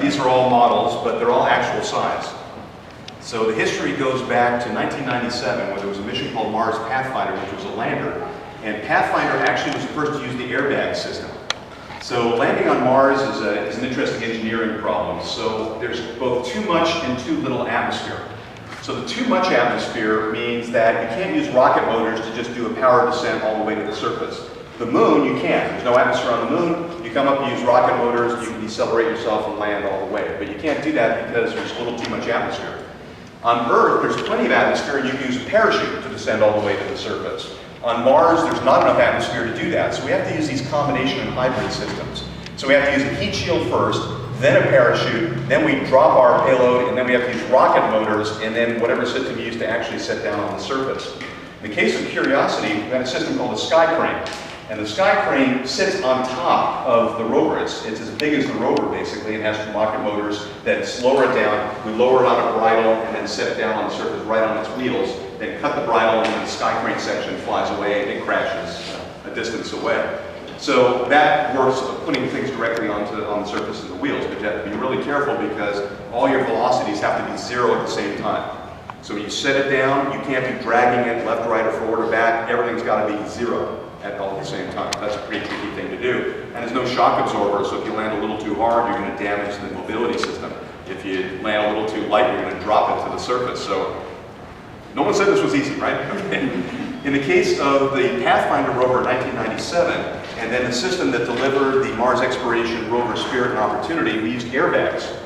these are all models, but they're all actual size. So the history goes back to 1997, when there was a mission called Mars Pathfinder, which was a lander. And Pathfinder actually was the first to use the airbag system. So landing on Mars is an interesting engineering problem. So there's both too much and too little atmosphere. So the too much atmosphere means that you can't use rocket motors to just do a power descent all the way to the surface. The moon, you can't. There's no atmosphere on the moon. You come up, you use rocket motors, you can decelerate yourself and land all the way. But you can't do that because there's a little too much atmosphere. On Earth, there's plenty of atmosphere, and you can use a parachute to descend all the way to the surface. On Mars, there's not enough atmosphere to do that, so we have to use these combination and hybrid systems. So we have to use a heat shield first, then a parachute, then we drop our payload, and then we have to use rocket motors, and then whatever system you use to actually set down on the surface. In the case of Curiosity, we have a system called the Sky Crane. And the Sky Crane sits on top of the rover. It's as big as the rover, basically. It has rocket motors that slow it down. We lower it on a bridle and then set it down on the surface right on its wheels. Then cut the bridle, and then the Sky Crane section flies away and it crashes a distance away. So that works putting things directly on the surface of the wheels, but you have to be really careful because all your velocities have to be zero at the same time. So when you set it down, you can't be dragging it left, right, or forward or back. Everything's got to be zero at all at the same time. That's a pretty tricky thing to do. And there's no shock absorber, so if you land a little too hard, you're going to damage the mobility system. If you land a little too light, you're going to drop it to the surface. So no one said this was easy, right? In the case of the Pathfinder rover in 1997, and then the system that delivered the Mars exploration rover Spirit and Opportunity, we used airbags.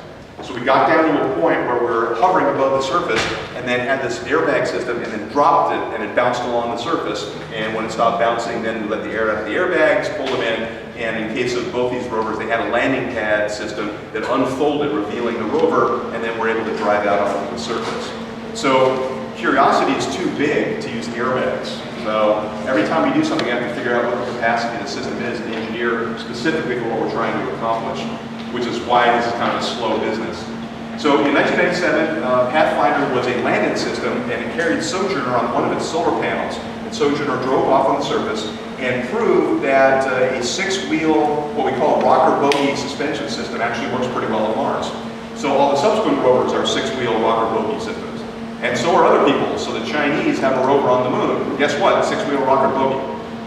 So we got down to a point where we're hovering above the surface and then had this airbag system and then dropped it and it bounced along the surface. And when it stopped bouncing, then we let the air out of the airbags, pulled them in, and in case of both these rovers, they had a landing pad system that unfolded, revealing the rover, and then we're able to drive out onto the surface. So Curiosity is too big to use airbags. So every time we do something, we have to figure out what the capacity of the system is and engineer specifically for what we're trying to accomplish, which is why this is kind of a slow business. So in 1997, Pathfinder was a landed system, and it carried Sojourner on one of its solar panels. And Sojourner drove off on the surface and proved that a six-wheel, what we call rocker bogie suspension system, actually works pretty well on Mars. So all the subsequent rovers are six-wheel rocker bogie systems. And so are other people. So the Chinese have a rover on the moon. Guess what? Six-wheel rocker bogie.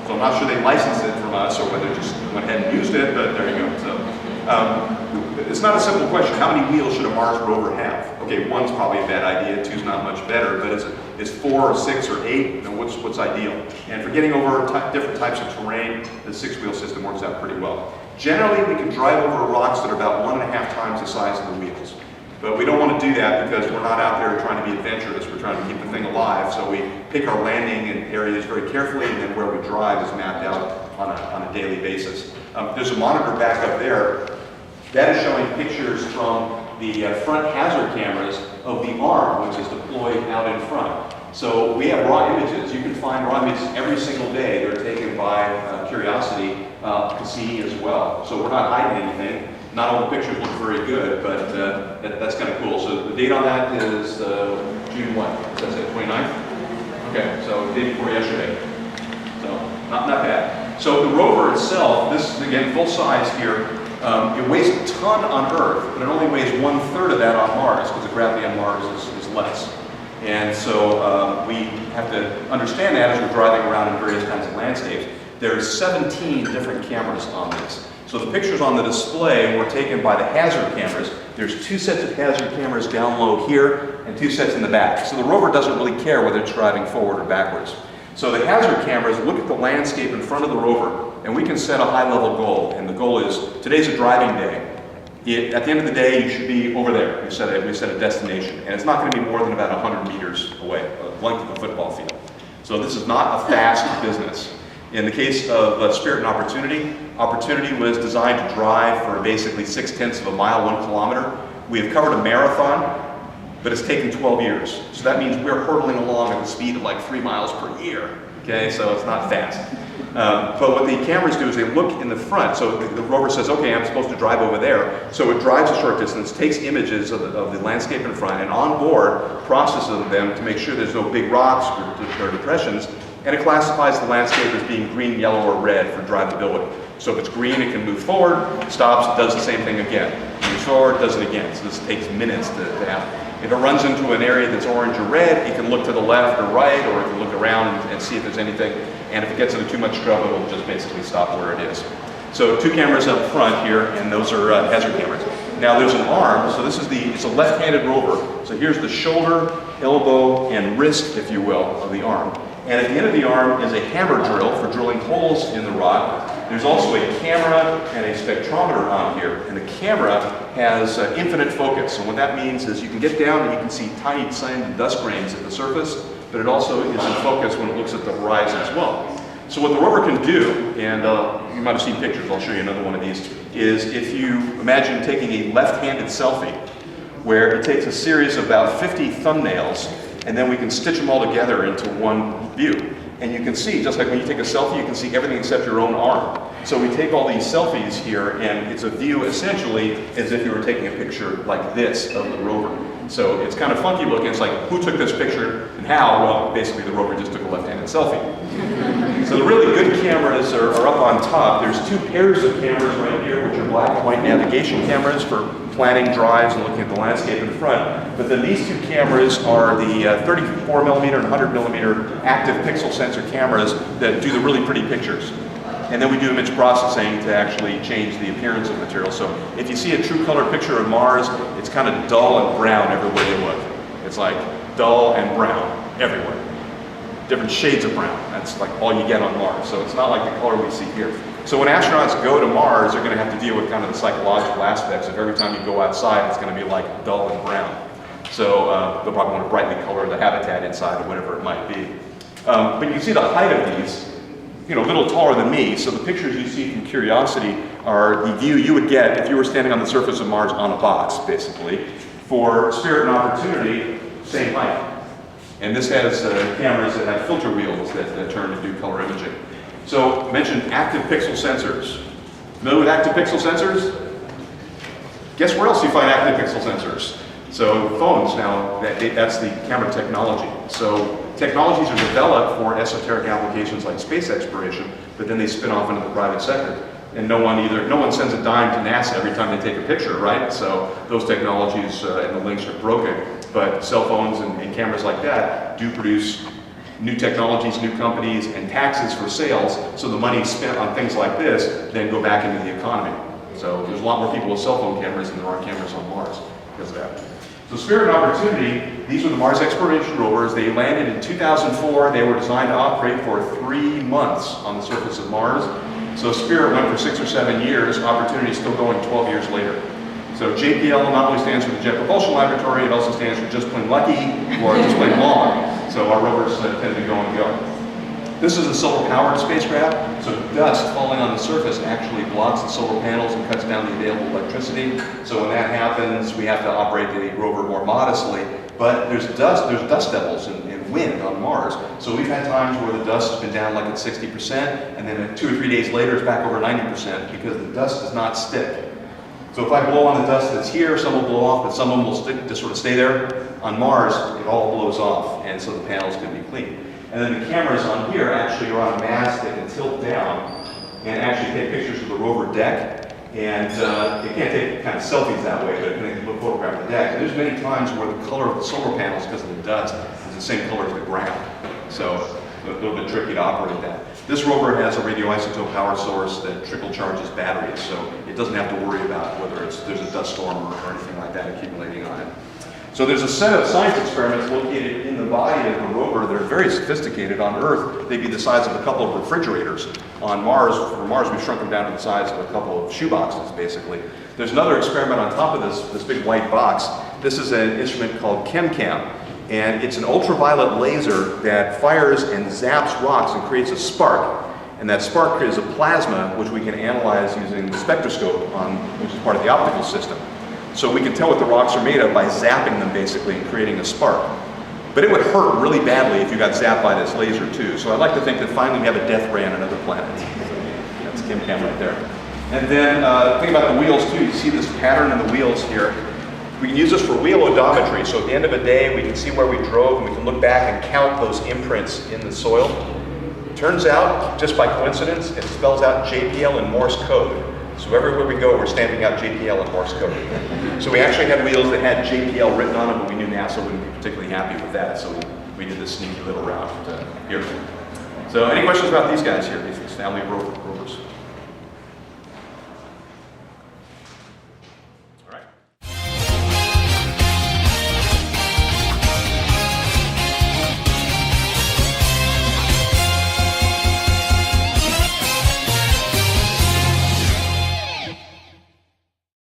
So I'm not sure they licensed it from us or whether they just went ahead and used it, but there you go. So it's not a simple question. How many wheels should a Mars rover have? Okay, one's probably a bad idea. Two's not much better. But is 4 or 6 or 8? You know, what's ideal? And for getting over different types of terrain, the six-wheel system works out pretty well. Generally, we can drive over rocks that are about 1.5 times the size of the wheels. But we don't want to do that because we're not out there trying to be adventurous. We're trying to keep the thing alive. So we pick our landing in areas very carefully, and then where we drive is mapped out on a daily basis. There's a monitor back up there. That is showing pictures from the front hazard cameras of the arm, which is deployed out in front. So we have raw images. You can find raw images every single day. They're taken by Curiosity to see as well. So we're not hiding anything. Not all the pictures look very good, but that's kind of cool. So the date on that is June what? Does that say 29th? Okay, so the day before yesterday. So not bad. So the rover itself, this is again full size here. It weighs a ton on Earth, but it only weighs 1/3 of that on Mars because the gravity on Mars is less. And so we have to understand that as we're driving around in various kinds of landscapes. There's 17 different cameras on this. So the pictures on the display were taken by the hazard cameras. There's 2 sets of hazard cameras down low here and 2 sets in the back. So the rover doesn't really care whether it's driving forward or backwards. So the hazard cameras look at the landscape in front of the rover, and we can set a high-level goal. And the goal is, today's a driving day. At the end of the day, you should be over there. We set a destination. And it's not going to be more than about 100 meters away, the length of a football field. So this is not a fast business. In the case of Spirit and Opportunity, Opportunity was designed to drive for basically 0.6 of a mile, 1 kilometer. We have covered a marathon, but it's taken 12 years. So that means we're hurtling along at the speed of like 3 miles per year. Okay, so it's not fast. But what the cameras do is they look in the front. So the rover says, okay, I'm supposed to drive over there. So it drives a short distance, takes images of the landscape in front, and on board processes them to make sure there's no big rocks or depressions. And it classifies the landscape as being green, yellow, or red for drivability. So if it's green, it can move forward, stops, it does the same thing again. When you forward, does it again. So this takes minutes to happen. If it runs into an area that's orange or red, it can look to the left or right, or it can look around and see if there's anything. And if it gets into too much trouble, it'll just basically stop where it is. So 2 cameras up front here, and those are hazard cameras. Now there's an arm, so it's a left-handed rover. So here's the shoulder, elbow, and wrist, if you will, of the arm. And at the end of the arm is a hammer drill for drilling holes in the rock. There's also a camera and a spectrometer on here. And the camera has infinite focus. And what that means is you can get down and you can see tiny sand and dust grains at the surface, but it also is in focus when it looks at the horizon as well. So what the rover can do, and you might have seen pictures, I'll show you another one of these, is if you imagine taking a left-handed selfie, where it takes a series of about 50 thumbnails, and then we can stitch them all together into one view. And you can see, just like when you take a selfie, you can see everything except your own arm. So we take all these selfies here, and it's a view essentially as if you were taking a picture like this of the rover. So it's kind of funky looking. It's like, who took this picture and how? Well, basically the rover just took a left-handed selfie. So the really good cameras are up on top. There's 2 pairs of cameras right here, which are black and white navigation cameras for planning drives and looking at the landscape in front. But then these 2 cameras are the 34mm and 100mm active pixel sensor cameras that do the really pretty pictures. And then we do image processing to actually change the appearance of the material. So if you see a true color picture of Mars, it's kind of dull and brown everywhere you look. It's like dull and brown everywhere. Different shades of brown. That's like all you get on Mars. So it's not like the color we see here. So when astronauts go to Mars, they're going to have to deal with kind of the psychological aspects of every time you go outside, it's going to be like dull and brown. So they'll probably want to brightly color the habitat inside or whatever it might be. But you can see the height of these, a little taller than me. So the pictures you see from Curiosity are the view you would get if you were standing on the surface of Mars on a box, basically. For Spirit and Opportunity, same height. And this has cameras that have filter wheels that turn to do color imaging. So I mentioned active pixel sensors. Familiar with active pixel sensors? Guess where else you find active pixel sensors? So phones now, that's the camera technology. So technologies are developed for esoteric applications like space exploration, but then they spin off into the private sector. And no one sends a dime to NASA every time they take a picture, right? So those technologies and the links are broken. But cell phones and cameras like that do produce new technologies, new companies, and taxes for sales. So the money spent on things like this then go back into the economy. So there's a lot more people with cell phone cameras than there are cameras on Mars because of that. So Spirit and Opportunity, these were the Mars exploration rovers. They landed in 2004. They were designed to operate for 3 months on the surface of Mars. So Spirit went for 6 or 7 years. Opportunity is still going 12 years later. So JPL not only stands for the Jet Propulsion Laboratory, it also stands for just plain lucky or just plain long. So our rovers tend to go and go. This is a solar-powered spacecraft, so dust falling on the surface actually blocks the solar panels and cuts down the available electricity. So when that happens, we have to operate the rover more modestly. But there's dust devils and wind on Mars. So we've had times where the dust has been down like at 60%, and then 2 or 3 days later it's back over 90% because the dust does not stick. So if I blow on the dust that's here, some will blow off, but some of them will stick to sort of stay there. On Mars, it all blows off, and so the panels can be clean. And then the cameras on here actually are on a mast that can tilt down and actually take pictures of the rover deck. And you can't take kind of selfies that way, but you can photograph the deck. And there's many times where the color of the solar panels, because of the dust, is the same color as the ground. So it's a little bit tricky to operate that. This rover has a radioisotope power source that trickle charges batteries, so it doesn't have to worry about whether there's a dust storm or anything like that accumulating on it. So there's a set of science experiments located in the body of the rover that are very sophisticated. On Earth, they'd be the size of a couple of refrigerators. On Mars, for Mars, we've shrunk them down to the size of a couple of shoeboxes, basically. There's another experiment on top of this big white box. This is an instrument called ChemCam, and it's an ultraviolet laser that fires and zaps rocks and creates a spark. And that spark creates a plasma, which we can analyze using the spectroscope, which is part of the optical system. So we can tell what the rocks are made of by zapping them, basically, and creating a spark. But it would hurt really badly if you got zapped by this laser, too. So I'd like to think that finally we have a death ray on another planet. That's ChemCam right there. And then think about the wheels, too. You see this pattern in the wheels here. We can use this for wheel odometry. So at the end of a day, we can see where we drove, and we can look back and count those imprints in the soil. Turns out, just by coincidence, it spells out JPL in Morse code. So everywhere we go, we're stamping out JPL in Morse code. So we actually had wheels that had JPL written on them, but we knew NASA wouldn't be particularly happy with that, so we did this sneaky little route here. So any questions about these guys here, these family of rovers?